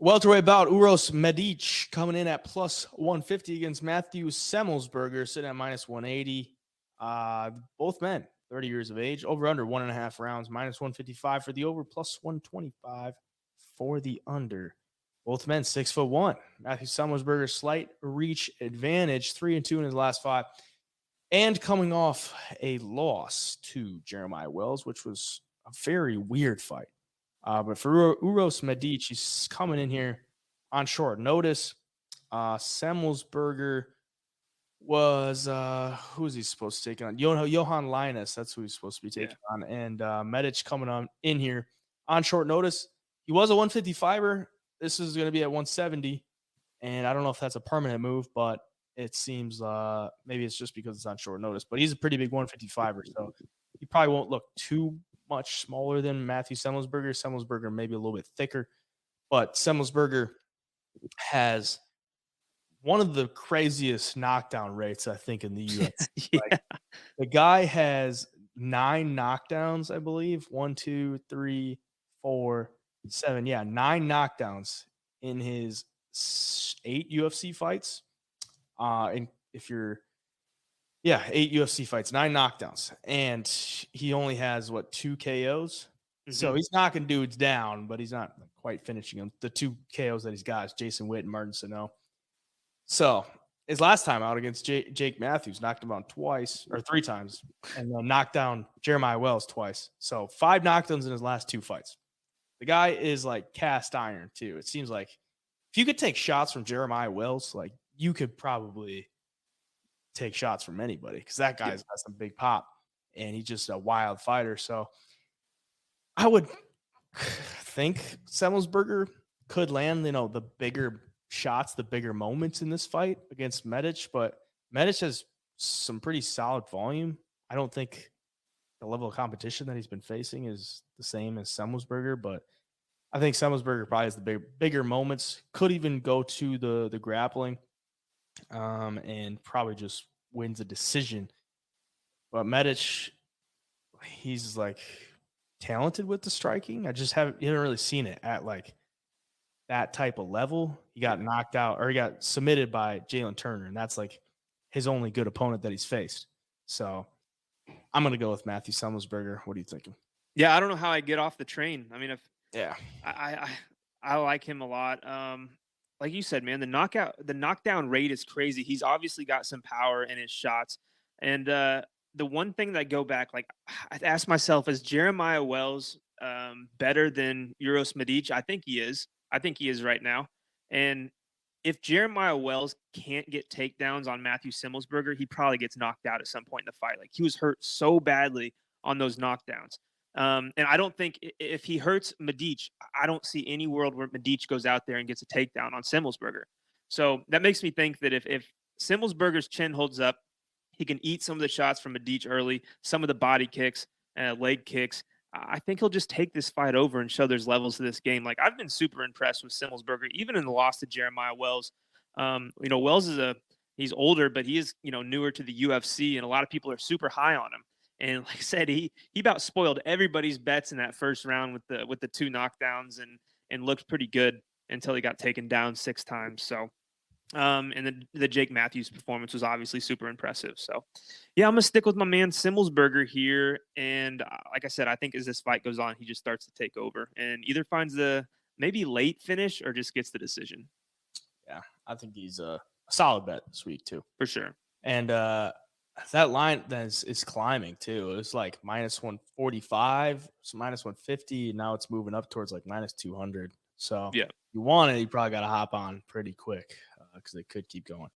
Welterweight bout, Uros Medic coming in at plus 150 against Matthew Semelsberger, sitting at minus 180. Both men, 30 years of age, over under 1.5 rounds, minus 155 for the over, plus 125 for the under. Both men 6'1". Matthew Semelsberger, slight reach advantage, 3-2 in his last 5. And coming off a loss to Jeremiah Wells, which was a very weird fight. But for Uros Medic, he's coming in here on short notice. Semelsberger was who was he supposed to take on? Johan Linus, that's who he's supposed to be taking on. And Medic coming on in here on short notice. He was a 155er. This is going to be at 170. And I don't know if that's a permanent move, but it seems maybe it's just because it's on short notice. But he's a pretty big 155er, so he probably won't look too much smaller than Matthew Semelsberger. Semelsberger maybe a little bit thicker, but Semelsberger has one of the craziest knockdown rates, I think, in the UFC. Like, the guy has 9 knockdowns, I believe. 1, 2, 3, 4, 7. Yeah, 9 knockdowns in his 8 UFC fights. And if you're 8 UFC fights, 9 knockdowns, and he only has 2 KOs. Mm-hmm. So he's knocking dudes down, but he's not quite finishing them. The 2 KOs that he's got is Jason Witt and Martin Sano. So his last time out against Jake Matthews, knocked him out twice or 3 times, and then knocked down Jeremiah Wells twice. So 5 knockdowns in his last 2 fights. The guy is like cast iron too. It seems like if you could take shots from Jeremiah Wells, like you could probably take shots from anybody, because that guy's got some big pop and he's just a wild fighter. So I would think Semelsberger could land, the bigger shots, the bigger moments in this fight against Medic, but Medic has some pretty solid volume. I don't think the level of competition that he's been facing is the same as Semelsberger, but I think Semelsberger probably has the bigger moments, could even go to the grappling. And probably just wins a decision. But Medic, he's like talented with the striking. You haven't really seen it at like that type of level. He got knocked out, or he got submitted by Jalen Turner, and that's like his only good opponent that he's faced. So I'm gonna go with Matthew Semelsberger. What are you thinking? Yeah, I don't know how I get off the train. I mean, I like him a lot. Like you said, man, the knockdown rate is crazy. He's obviously got some power in his shots. And the one thing that I go back, like I ask myself, is Jeremiah Wells better than Uros Medic? I think he is. I think he is right now. And if Jeremiah Wells can't get takedowns on Matthew Semelsberger, he probably gets knocked out at some point in the fight. Like he was hurt so badly on those knockdowns. And I don't think if he hurts Medic, I don't see any world where Medic goes out there and gets a takedown on Semelsberger. So that makes me think that if Semelsberger's chin holds up, he can eat some of the shots from Medic early, some of the body kicks, leg kicks. I think he'll just take this fight over and show there's levels to this game. Like I've been super impressed with Semelsberger, even in the loss to Jeremiah Wells. Wells he's older, but he is, newer to the UFC, and a lot of people are super high on him. And like I said, he about spoiled everybody's bets in that first round with the 2 knockdowns and looked pretty good until he got taken down 6 times. So, and the Jake Matthews performance was obviously super impressive. So, yeah, I'm gonna stick with my man Semelsberger here. And like I said, I think as this fight goes on, he just starts to take over and either finds the maybe late finish or just gets the decision. Yeah, I think he's a solid bet this week too, for sure. And that line is climbing too. It's like minus 145, so minus 150. Now it's moving up towards like minus 200. So yeah, you want it, you probably got to hop on pretty quick because it could keep going.